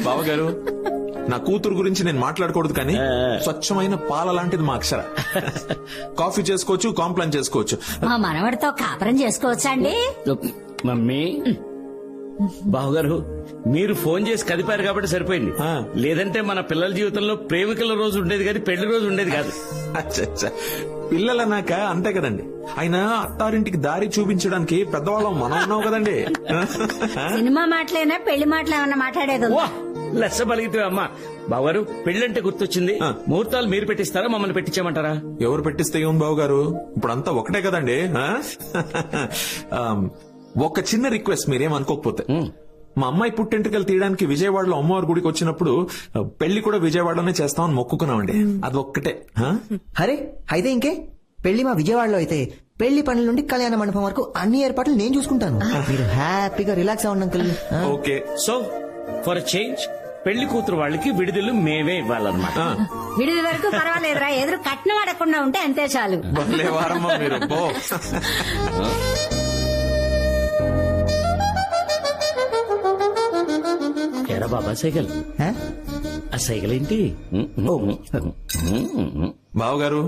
బావగారు, నా కూతురు గురించి నేను మాట్లాడకూడదు కానీ స్వచ్ఛమైన పాల లాంటిది మా అక్షర. కాఫీ చేసుకోవచ్చు, కాంప్లైంట్ చేసుకోవచ్చు. మా మనవడితో కాపురం చేసుకోవచ్చా అండి? మమ్మీ, బావగారు మీరు ఫోన్ చేసి కదిపారు కాబట్టి సరిపోయింది. లేదంటే మన పిల్లల జీవితంలో ప్రేమికుల రోజు ఉండేది కాదు, పెళ్లి రోజు ఉండేది కాదు. అచ్చా, పిల్లలన్నాక అంతే కదండి. ఆయన అత్తారింటికి దారి చూపించడానికి పెద్దవాళ్ళం మనం ఉన్నావు కదండి. సినిమా మాటలేనా పెళ్లి మాటలు ఏమన్నా మాట్లాడేది? లెస్స బలిగితే అమ్మా. బావగారు, పెళ్ళంటే గుర్తొచ్చింది. ముహూర్తాలు మీరు పెట్టిస్తారా, మమ్మల్ని పెట్టించామంటారా? ఎవరు పెట్టిస్తే ఏం బావగారు, ఇప్పుడంతా ఒకటే కదండి. ఒక చిన్న రిక్వెస్ట్, మీరేం అనుకోకపోతే. మా అమ్మాయి పుట్టింటికలు తీయడానికి విజయవాడలో అమ్మవారి గుడికి వచ్చినప్పుడు పెళ్లి కూడా విజయవాడలోనే చేస్తామని మొక్కుకున్నామండి. అది ఒక్కటే. అరే అయితే ఇంకే, పెళ్లి మా విజయవాడలో అయితే పెళ్లి పనుల నుండి కళ్యాణ మండపం వరకు అన్ని ఏర్పాట్లు నేను చూసుకుంటాను. మీరు హ్యాపీగా రిలాక్స్ అవ్వండి uncle. Okay. So for change పెళ్లి కూతురు వాళ్ళకి విడుదల మేమే ఇవ్వాలన్నమాట. విడిది వరకు పర్వాలేదురా, ఎదురు కట్నం అడగకుండా ఉంటే అంతే చాలు. మీరు ఎరా బాబా సైకిల్, ఆ సైకిల్ ఏంటి? బావగారు,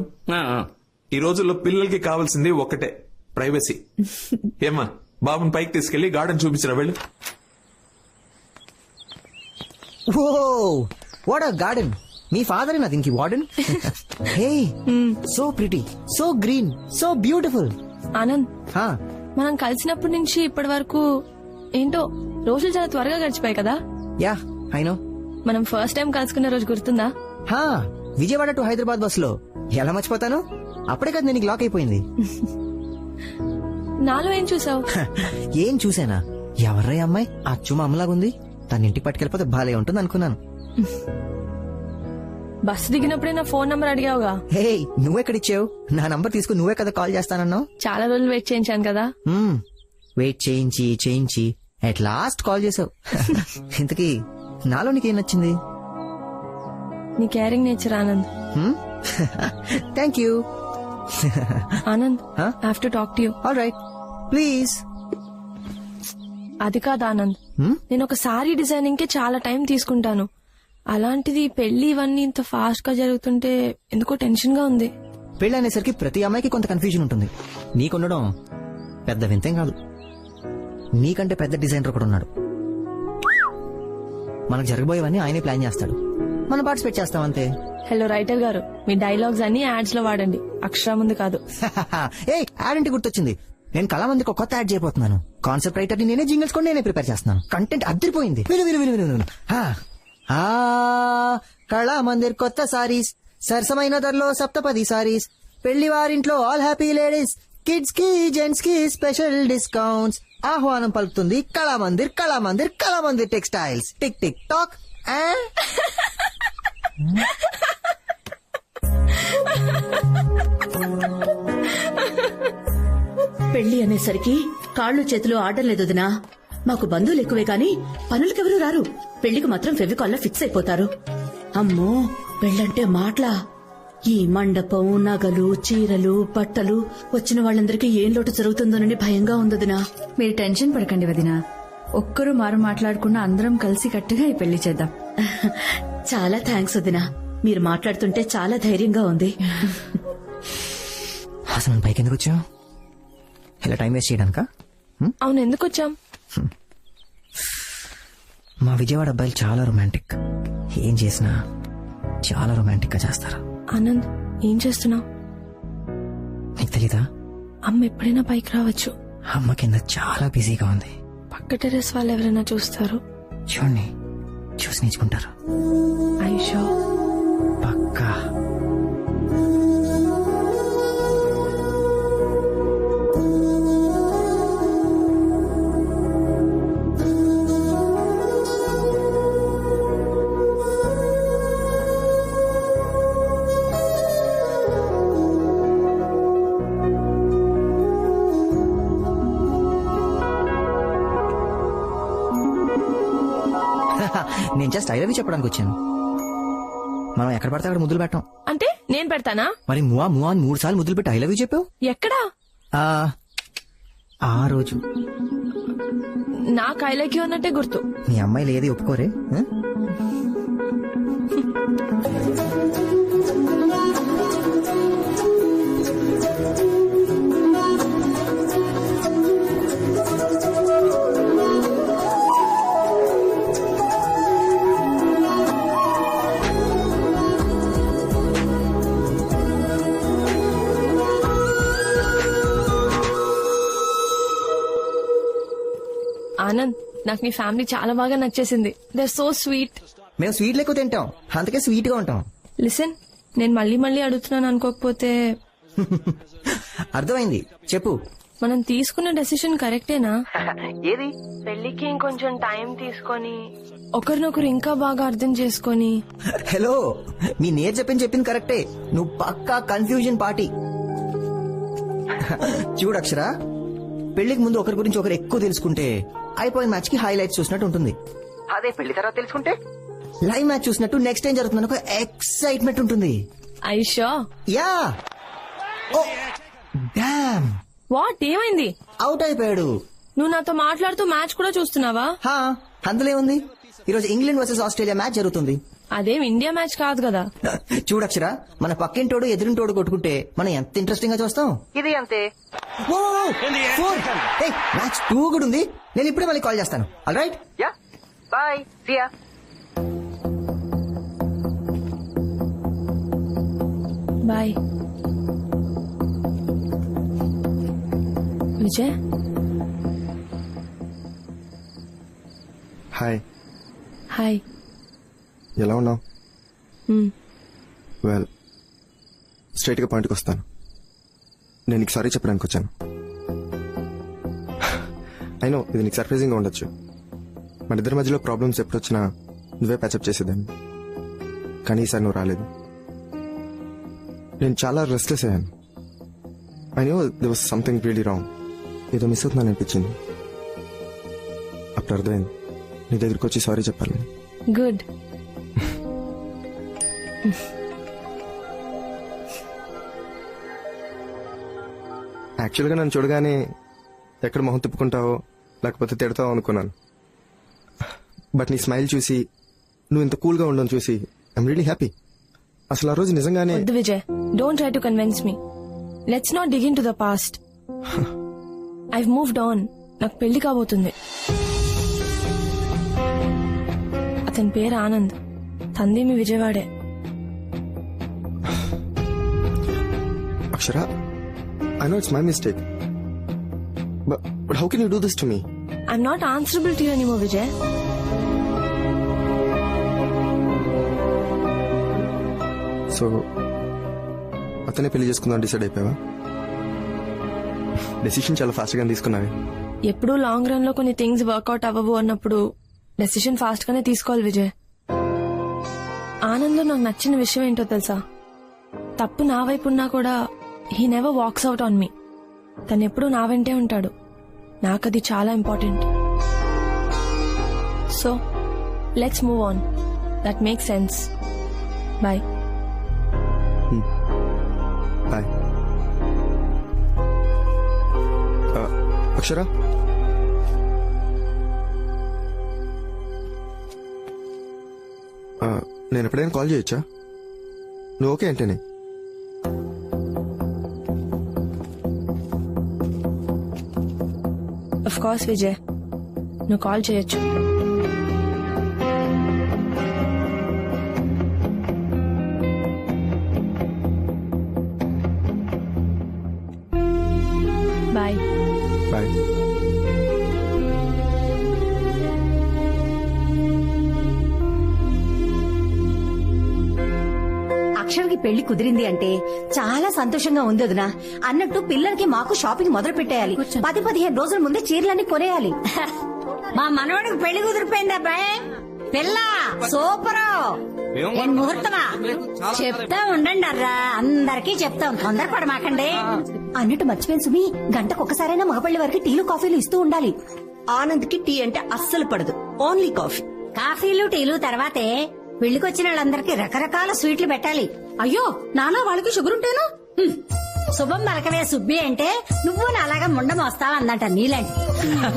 ఈ రోజుల్లో పిల్లలకి కావాల్సింది ఒక్కటే, ప్రైవసీ. ఏమ్మా, బాబుని పైకి తీసుకెళ్లి గార్డెన్ చూపించిన వెళ్ళు. Oh what a garden. మీ ఫాదర్ నా దీనికి warden. Hey, so pretty, so green, so beautiful. Anand, మనం కలిసినప్పటి నుంచి ఇప్పటి వరకు ఏంటో రోజులు చాలా త్వరగా గడిచిపోయాయి కదా. Yeah I know. మనం ఫస్ట్ టైం కలుసుకున్న రోజు గుర్తుందా? విజయవాడ టు హైదరాబాద్ బస్ లో. ఎలా మర్చిపోతాను, అప్పుడే కదా నేను లాక్ అయిపోయింది. నాలో ఏం చూసావు? ఏం చూసానా, ఎవర్రా అమ్మాయి అచ్చు మా అమ్మలాగుంది, తన ఇంటికి పట్టుకెళ్ళిపోతే బాలే ఉంటుంది అనుకున్నాను. బస్సు దిగినప్పుడే నా ఫోన్ నంబర్ అడిగావుగా. హే, నువ్వెక్కడిచ్చావు? నా నంబర్ తీసుకుని నువ్వే కదా కాల్ చేస్తానన్నావు. చాలా రోజులు వెయిట్ చేయించాను కదా. వెయిట్ చేయించి అట్ లాస్ట్ కాల్ చేసావు. ఇంతకీ నాలో నీకేం నచ్చింది? నీ caring nature Anand. Thank you Anand. I have to talk to you. All right, please. అది కాదు ఆనంద్, నేను ఒక సారీ డిజైనింగ్ కి చాలా టైం తీసుకుంటాను. అలాంటిది పెళ్లి ఇవన్నీ ఇంత ఫాస్ట్ గా జరుగుతుంటే ఎందుకో టెన్షన్ గా ఉంది. పెళ్లి అనేసరికి ప్రతి అమ్మాయికి కొంత కన్ఫ్యూజన్ ఉంటుంది. నీకుండడం పెద్ద వింతేం కాదు. నీకంటే పెద్ద డిజైనర్ కూడా ఉన్నాడు. మనకు జరగబోయేవన్నీ ఆయనే ప్లాన్ చేస్తాడు, మనం పార్టిసిపేట్ చేస్తాం అంతే. హలో రైటర్ గారు, మీ డైలాగ్స్ అన్ని యాడ్స్ లో వాడండి, అక్షరా ముందు కాదు. ఏ యాడ్ అంటే గుర్తొచ్చింది, నేను కళామందికి ఒక కొత్త యాడ్ చేయబోతున్నాను. కాన్సెప్ట్ రైటర్ ని నేనే, జింగిల్స్ కూడా నేనే ప్రిపేర్ చేస్తున్నాను. కంటెంట్ అదిరిపోయింది. విను. కళామందిర్ కొత్త సారీస్, సరసమైన ధరలో సప్తపది సారీస్, పెళ్లి వారింట్లో ఆల్ హ్యాపీ లేడీస్, కిడ్స్ కి జెంట్స్ కి స్పెషల్ డిస్కౌంట్స్. ఆహ్వానం పలుకుతుంది Kalamandir textiles. Tick tick talk. పెళ్లి అనేసరికి కాళ్ళు చేతులు ఆడలేదు వదినా. మాకు బంధువులు ఎక్కువే గాని పనులకెవరూ రారు. పెళ్లికి మాత్రం ఫెవికాల్లో ఫిక్స్ అయిపోతారు. అమ్మో, పెళ్ళంటే మాటలా. ఈ మండపం, నగలు, చీరలు, బట్టలు, వచ్చిన వాళ్ళందరికీ ఏం లోటు జరుగుతుందోనని భయంగా ఉందదినా. మీరు టెన్షన్ పడకండి వదినా, ఒక్కరు మారు మాట్లాడకుండా అందరం కలిసి కట్టుగా ఈ పెళ్లి చేద్దాం. చాలా థ్యాంక్స్ వదినా, మీరు మాట్లాడుతుంటే చాలా ధైర్యంగా ఉంది. అసలు పైకి ఎందుకు వచ్చావు? ఇలా టైం వేస్ట్ చేయడానికా? అవును, ఎందుకు వచ్చాం? మా విజయవాడ అబ్బాయిలు చాలా రొమాంటిక్. ఏం చేసినా చాలా రొమాంటిక్ గా చేస్తారు. ఆనంద్, ఏం చేస్తున్నావు? నీకు తెలీదా? అమ్మ ఎప్పుడైనా పైకి రావచ్చు. అమ్మ కింద చాలా బిజీగా ఉంది. పక్క టెర్రస్ వాళ్ళు ఎవరైనా చూస్తారు. చూడండి, చూసి నేర్చుకుంటారు. ఐషో పక్కా. నేను జస్ట్ ఐ లవ్ యూ చెప్పడానికి వచ్చాను. మనం ఎక్కడ పడితే అక్కడ ముద్దులు పెట్టాం. అంటే నేను పెడతానా? మరి మువా అని 3 సార్లు ముద్దులు పెట్టి ఐ లవ్ యూ చెప్పావు. ఎక్కడా? ఆ రోజు నాకు ఐ లైక్ యూ అన్నట్టే గుర్తు. మీ అమ్మాయిలు ఏది ఒప్పుకోరే ఆ? ఆనంద్, నాకు నీ ఫ్యామిలీ చాలా బాగా నచ్చేసింది. They are so sweet. మేము స్వీట్లు ఎక్కువ తింటాం, అందుకే స్వీట్ గా ఉంటాం. లిసన్, నేను మళ్ళీ మళ్ళీ అడుగుతున్నాను అనుకోకపోతే, అర్థమైంది, చెప్పు. మనం తీసుకున్న డెసిషన్ కరెక్టేనా? ఏది? పెళ్లికి ఇంకొంచెం టైం తీసుకొని ఒకరినొకరు ఇంకా బాగా అర్థం చేసుకొని. హలో, మీ నేర్ చెప్పింది కరెక్టే. నువ్వు పక్కా కన్ఫ్యూజన్ పార్టీ. చూడు అక్షర, పెళ్లికి ముందు ఒకరి గురించి ఒకరు ఎక్కువ తెలుసుకుంటే అయిపోయిన మ్యాచ్ కి హైలైట్స్ చూసినట్టు ఉంటుంది. అదే పెళ్లి తర్వాత తెలుసుకుంటే లైవ్ మ్యాచ్ చూసినట్టు నెక్స్ట్ ఏం జరుగుతుందని ఒక ఎక్సైట్మెంట్ ఉంటుంది. ఐషో యా. ఓ డామ్, వాట్, ఏమైంది? అవుట్ అయిపోయాడు. నువ్వు నాతో మాట్లాడుతూ మ్యాచ్ కూడా చూస్తున్నావా? హా, అందులో ఉంది. ఈరోజు ఇంగ్లాండ్ వర్సెస్ ఆస్ట్రేలియా మ్యాచ్ జరుగుతుంది. అదేం ఇండియా మ్యాచ్ కాదు కదా. చూడక్షరా, మన పక్కింటోడు ఎదురింటోడు కొట్టుకుంటే మనం ఎంత ఇంట్రెస్టింగ్ గా చూస్తాం. ఇది అంతే. మ్యాచ్ 2 కూడా ఉంది. నేను ఇప్పుడే మళ్ళీ కాల్ చేస్తాను. All right, yeah, bye, see ya. Bye Vijay. Hi. Hi. ఎలా ఉన్నావు? వెల్, స్ట్రైట్ గా పాయింట్కి వస్తాను. నేను నీకు సారీ చెప్పడానికి వచ్చాను. అయినో ఇది నీకు సర్ప్రైజింగ్ గా ఉండొచ్చు. మన ఇద్దరి మధ్యలో ప్రాబ్లమ్స్ ఎప్పుడొచ్చినా నువ్వే ప్యాచప్ చేసేదాన్ని. కానీ ఈసారి నువ్వు రాలేదు. నేను చాలా రెస్ట్లెస్ అయ్యాను. I know they was something really wrong. ఏదో మిస్ అవుతుందని అనిపించింది. అప్పుడు అర్థమైంది, నీ దగ్గరికి వచ్చి సారీ చెప్పాలి. గుడ్. యాక్చువల్గా నన్ను చూడగానే ఎక్కడ మొహం తిప్పుకుంటావో లేకపోతే తిడతావో అనుకున్నాను. బట్ నీ స్మైల్ చూసి, నువ్వు ఇంత కూల్ గా ఉండడం చూసి ఐఎమ్ రియలీ హ్యాపీ. అసలు ఆ రోజు నిజంగానే. వద్దు Vijay, don't try to convince me. Let's not dig in to the past. I've moved on. నాకు పెళ్లి కాబోతుంది. అతని పేరు ఆనంద్. తంది మీ విజయవాడే. అక్షర, I know it's my mistake. But how can you do this to me? I'm not answerable to you anymore, Vijay. So, అతనే పెళ్లి చేసుకుందాం decide అయిపోయావా? Decision చాలా ఫాస్ట్ గా తీసుకున్నావే. ఎప్పుడూ లాంగ్ రన్ లో కొన్ని థింగ్స్ వర్కౌట్ అవ్వవు అన్నప్పుడు డెసిషన్ ఫాస్ట్ గానే తీసుకోవాలి విజయ్. ఆనంద్ నాకు నచ్చిన విషయం ఏంటో తెలుసా? తప్పు నా వైపు ఉన్నా కూడా he never walks out on me. తను ఎప్పుడూ నా వెంటే ఉంటాడు. నాకది చాలా important. So let's move on. That makes sense. Bye. Bye. Akshara, నేను ఎప్పుడైనా కాల్ చేయొచ్చా? నువ్వు ఓకే అంటేనే. ఆఫ్ కోర్స్ విజయ్, నువ్వు కాల్ చేయొచ్చు. బాయ్. బాయ్. అక్షర్కి పెళ్లి కుదిరింది అంటే చాలా సంతోషంగా ఉంది వదినా. అన్నట్టు పిల్లలకి మాకు షాపింగ్ మొదలు పెట్టేయాలి. 10-15 రోజుల ముందే చీరలన్నీ కొనేయాలి. మా మనవడికి పెళ్లి కుదిరిపోయిందా అబ్బాయి? పిల్ల సూపరు. ముహూర్తమా చెప్తా ఉండండి అర్రా, అందరికీ చెప్తాం, తొందరపడమాకండి. అన్నట్టు మర్చిపోయిన సుమి, గంటకు ఒకసారైనా మగపల్లి వారికి టీలు కాఫీలు ఇస్తూ ఉండాలి. ఆనంద్ కి టీ అంటే అస్సలు పడదు, ఓన్లీ కాఫీ. కాఫీలు టీలు తర్వాతే పెళ్లికొచ్చిన వాళ్ళందరికీ రకరకాల స్వీట్లు పెట్టాలి. అయ్యో, నానా వాళ్ళకి షుగర్ ఉంటేనా? శుభం మరకవే సుబ్బి అంటే నువ్వు నాలాగా ముండం వస్తావా అన్నట నీలాంటి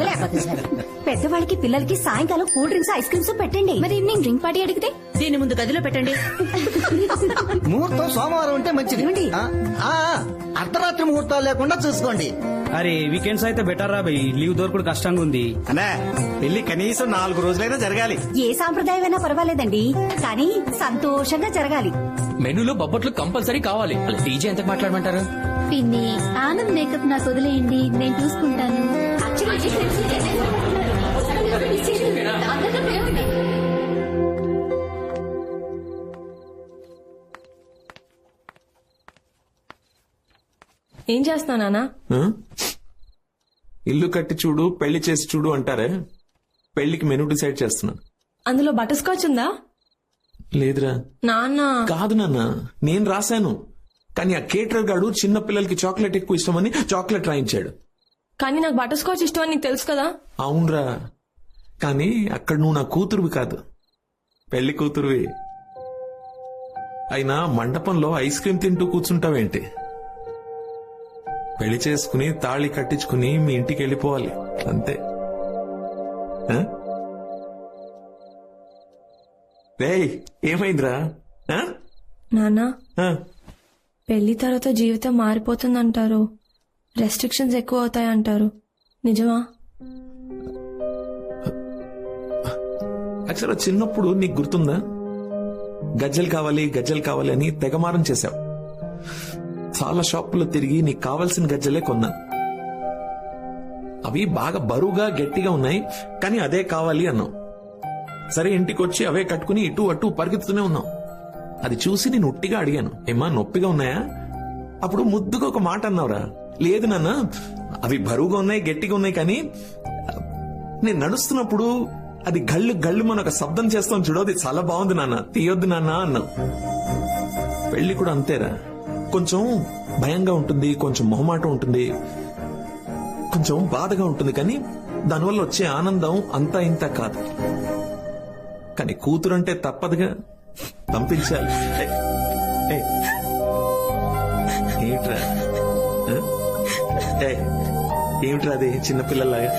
లేకపోతే సరే. పెద్దవాళ్ళకి పిల్లలకి సాయంకాలం కూల్ డ్రింక్స్ ఐస్ క్రీమ్స్ పెట్టండి. మరి ఈవినింగ్ డ్రింక్ పార్టీ అడిగితే దీని ముందు గదిలో పెట్టండి. ముహూర్తం సోమవారం ఉంటే మంచిది. అర్ధరాత్రి ముహూర్తాలు లేకుండా చూసుకోండి. అరే వీకెండ్స్ అయితే బెటర్ రా భయ్, లీవ్ దొరకడు కష్టంగా ఉంది. అన్నా పెళ్లి కనీసం 4 రోజులైనా జరగాలి. ఏ సాంప్రదాయమైనా పర్వాలేదండి, కానీ సంతోషంగా జరగాలి. మెనూలో బొబ్బట్లు కంపల్సరీ కావాలి. అలా డీజే ఎంత మాట్లాడమంటారు? పిన్ని ఆనంద్ మేకప్ నాకు వదిలేయండి, నేను చూసుకుంటాను. ఏం చేస్తున్నా నాన్న? ఆ? ఇల్లు కట్టి చూడు పెళ్లి చేసి చూడు అంటారే, పెళ్లికి మెనూ డిసైడ్ చేస్తున్నాను. అందులో బటర్ స్కాచ్ ఉందా? లేదురా. నాన్న కాదు నాన్న, నేను రాశాను. కానీ ఆ కేటర్ గాడు చిన్న పిల్లలకి చాక్లెట్ ఎక్కువ ఇష్టమని చాక్లెట్ రాయించాడు. కానీ నాకు బటర్ స్కాచ్ ఇష్టం అని నీకు తెలుసు కదా. అవునరా, కానీ అక్కడ నువ్వు నా కూతురువి కాదు, పెళ్లి కూతురువి. అయినా మండపంలో ఐస్ క్రీమ్ తింటూ కూర్చుంటావేంటి? పెళ్లి చేసుకుని తాళి కట్టించుకుని మీ ఇంటికి వెళ్ళిపోవాలి అంతే. ఆ? రేయ్ ఏమైందిరా? ఆ? నాన్న ఆ? పెళ్లి తర్వాత జీవితం మారిపోతుందంటారు, రెస్ట్రిక్షన్స్ ఎక్కువ అవుతాయి అంటారు, నిజమా? యాక్చువల్గా చిన్నప్పుడు నీకు గుర్తుందా, గజ్జలు కావాలి అని తెగమారం చేశావు. చాలా షాపుల్లో తిరిగి నీకు కావాల్సిన గజ్జలే కొన్నా. అవి బాగా బరువుగా గట్టిగా ఉన్నాయి, కానీ అదే కావాలి అన్నావు. సరే ఇంటికి వచ్చి అవే కట్టుకుని ఇటు అటు పరిగెత్తుతూనే ఉన్నావు. అది చూసి నేను ఉట్టిగా అడిగాను, ఏమా నొప్పిగా ఉన్నాయా? అప్పుడు ముద్దుగా ఒక మాట అన్నావురా, లేదు నాన్న అవి బరువుగా ఉన్నాయి గట్టిగా ఉన్నాయి, కానీ నేను నడుస్తున్నప్పుడు అది గళ్ళు గళ్ళు మన ఒక శబ్దం చేస్తాం చూడు, అది చాలా బాగుంది నాన్న, తీయొద్దు నాన్న అన్నావు. పెళ్లి కూడా అంతేరా, కొంచెం భయంగా ఉంటుంది, కొంచెం మొహమాటం ఉంటుంది, కొంచెం బాధగా ఉంటుంది, కానీ దానివల్ల వచ్చే ఆనందం అంతా ఇంత కాదు. కానీ కూతురంటే తప్పదుగా, పంపించాలి. ఏమిట్రా ఏమిట్రా అది చిన్నపిల్లలాగా?